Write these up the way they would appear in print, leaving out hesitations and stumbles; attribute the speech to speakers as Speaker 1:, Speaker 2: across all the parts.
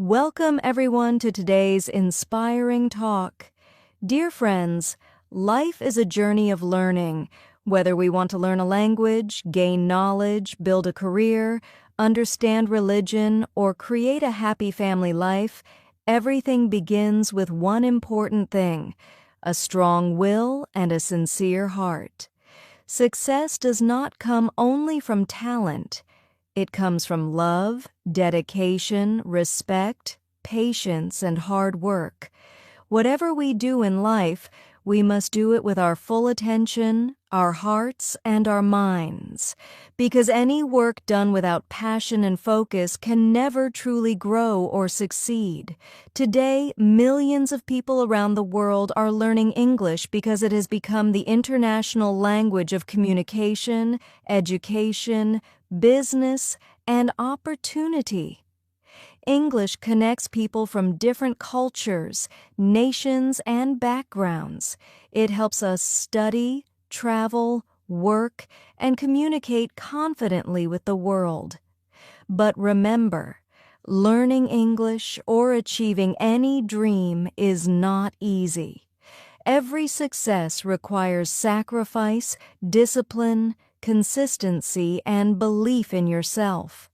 Speaker 1: Welcome everyone to today's inspiring talk. Dear friends, life is a journey of learning. Whether we want to learn a language, gain knowledge, build a career, understand religion, or create a happy family life, everything begins with one important thing: a strong will and a sincere heart. Success does not come only from talent. It comes from love, dedication, respect, patience, and hard work. Whatever we do in life, we must do it with our full attention, our hearts, and our minds, because any work done without passion and focus can never truly grow or succeed. Today, millions of people around the world are learning English because it has become the international language of communication, education, business, and opportunity. English connects people from different cultures, nations, and backgrounds. It helps us study, travel, work, and communicate confidently with the world. But remember, learning English or achieving any dream is not easy. Every success requires sacrifice, discipline, consistency, and belief in yourself.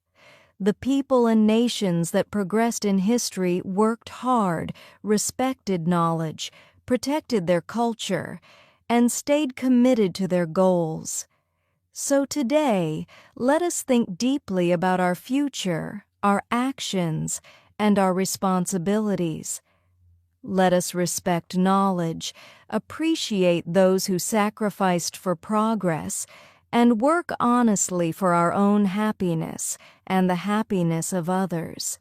Speaker 1: The people and nations that progressed in history worked hard, respected knowledge, protected their culture, and stayed committed to their goals. So today, let us think deeply about our future, our actions, and our responsibilities. Let us respect knowledge, appreciate those who sacrificed for progress, and work honestly for our own happiness and the happiness of others.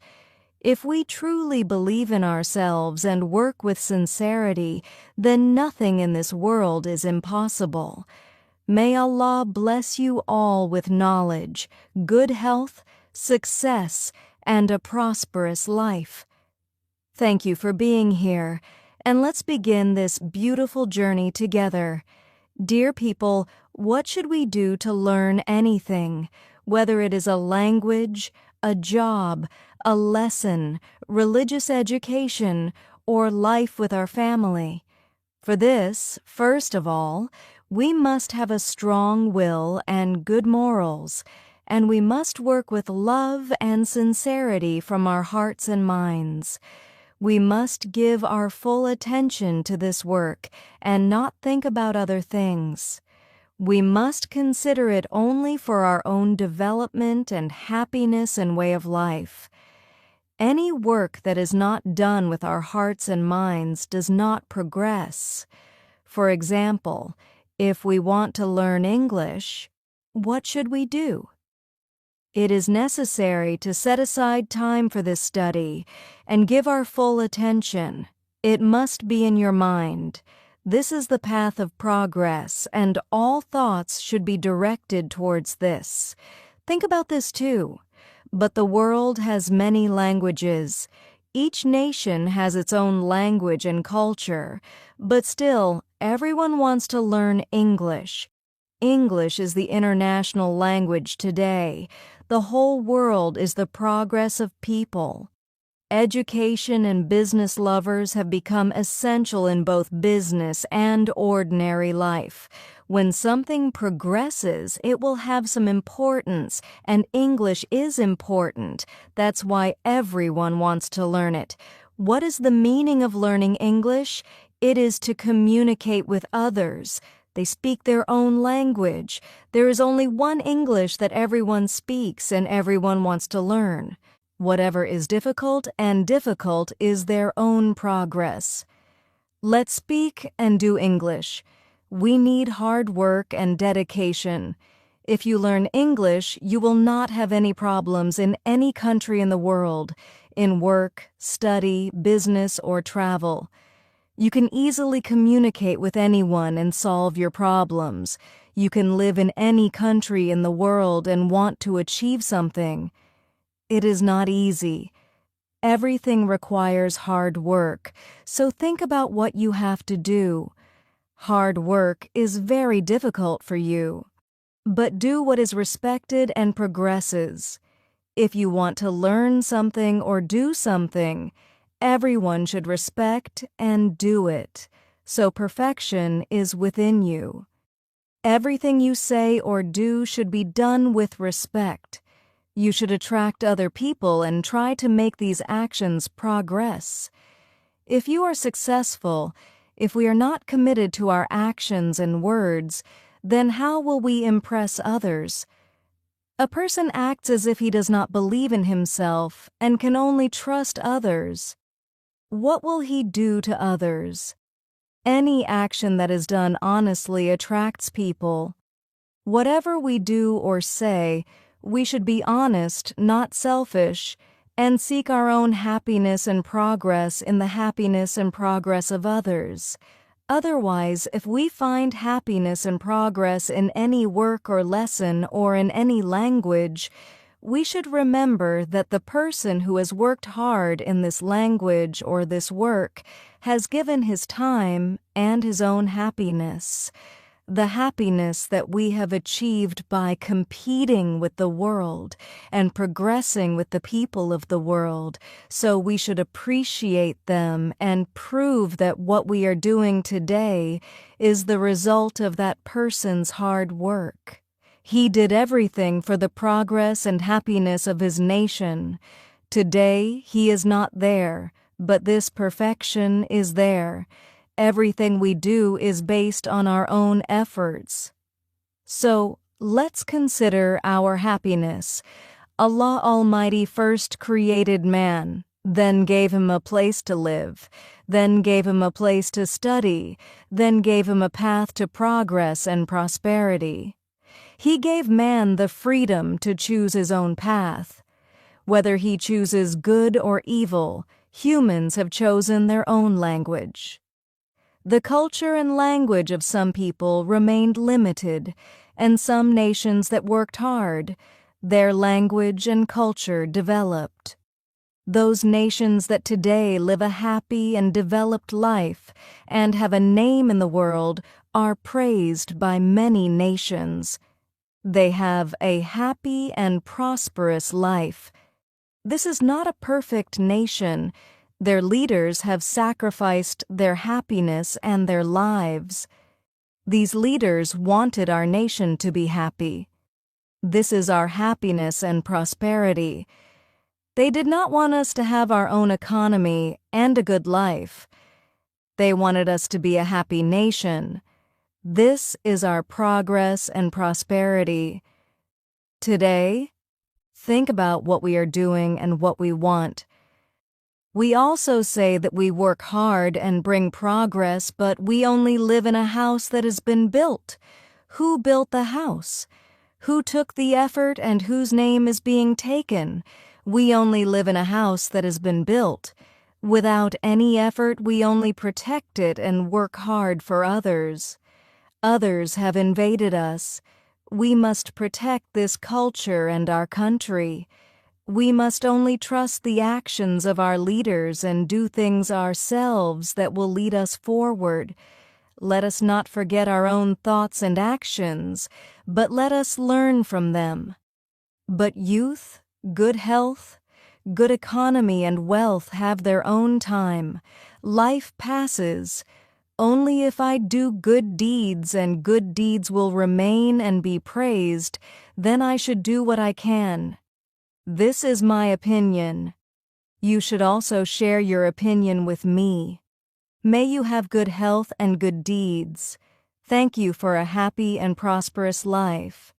Speaker 1: If we truly believe in ourselves and work with sincerity, then nothing in this world is impossible. May Allah bless you all with knowledge, good health, success, and a prosperous life. Thank you for being here, and let's begin this beautiful journey together. Dear people, what should we do to learn anything, whether it is a language, a job, a lesson, religious education, or life with our family? For this, first of all, we must have a strong will and good morals, and we must work with love and sincerity from our hearts and minds. We must give our full attention to this work and not think about other things. We must consider it only for our own development and happiness and way of life. Any work that is not done with our hearts and minds does not progress. For example, if we want to learn English, what should we do? It is necessary to set aside time for this study and give our full attention. It must be in your mind. This is the path of progress, and all thoughts should be directed towards this. Think about this too. But the world has many languages. Each nation has its own language and culture, but still, everyone wants to learn English. English is the international language today. The whole world is the progress of people. Education and business lovers have become essential in both business and ordinary life. When something progresses, it will have some importance, and English is important. That's why everyone wants to learn it. What is the meaning of learning English? It is to communicate with others. They speak their own language. There is only one English that everyone speaks and everyone wants to learn. Whatever is difficult is their own progress. Let's speak and do English. We need hard work and dedication. If you learn English, you will not have any problems in any country in the world, in work, study, business, or travel. You can easily communicate with anyone and solve your problems. You can live in any country in the world and want to achieve something. It is not easy. Everything requires hard work, so think about what you have to do. Hard work is very difficult for you, but do what is respected and progresses. If you want to learn something or do something, everyone should respect and do it, so perfection is within you. Everything you say or do should be done with respect. You should attract other people and try to make these actions progress. If you are successful, if we are not committed to our actions and words, then how will we impress others? A person acts as if he does not believe in himself and can only trust others. What will he do to others? Any action that is done honestly attracts people. Whatever we do or say, we should be honest, not selfish, and seek our own happiness and progress in the happiness and progress of others. Otherwise, if we find happiness and progress in any work or lesson or in any language, we should remember that the person who has worked hard in this language or this work has given his time and his own happiness. The happiness that we have achieved by competing with the world and progressing with the people of the world, so we should appreciate them and prove that what we are doing today is the result of that person's hard work. He did everything for the progress and happiness of his nation. Today he is not there, but this perfection is there. Everything we do is based on our own efforts. So, let's consider our happiness. Allah Almighty first created man, then gave him a place to live, then gave him a place to study, then gave him a path to progress and prosperity. He gave man the freedom to choose his own path. Whether he chooses good or evil, humans have chosen their own language. The culture and language of some people remained limited, and some nations that worked hard, their language and culture developed. Those nations that today live a happy and developed life and have a name in the world are praised by many nations. They have a happy and prosperous life. This is not a perfect nation. Their leaders have sacrificed their happiness and their lives. These leaders wanted our nation to be happy. This is our happiness and prosperity. They did not want us to have our own economy and a good life. They wanted us to be a happy nation. This is our progress and prosperity. Today, think about what we are doing and what we want. We also say that we work hard and bring progress, but we only live in a house that has been built. Who built the house? Who took the effort and whose name is being taken? We only live in a house that has been built. Without any effort, we only protect it and work hard for others. Others have invaded us. We must protect this culture and our country. We must only trust the actions of our leaders and do things ourselves that will lead us forward. Let us not forget our own thoughts and actions, but let us learn from them. But youth, good health, good economy and wealth have their own time. Life passes. Only if I do good deeds and good deeds will remain and be praised, then I should do what I can. This is my opinion. You should also share your opinion with me. May you have good health and good deeds. Thank you for a happy and prosperous life.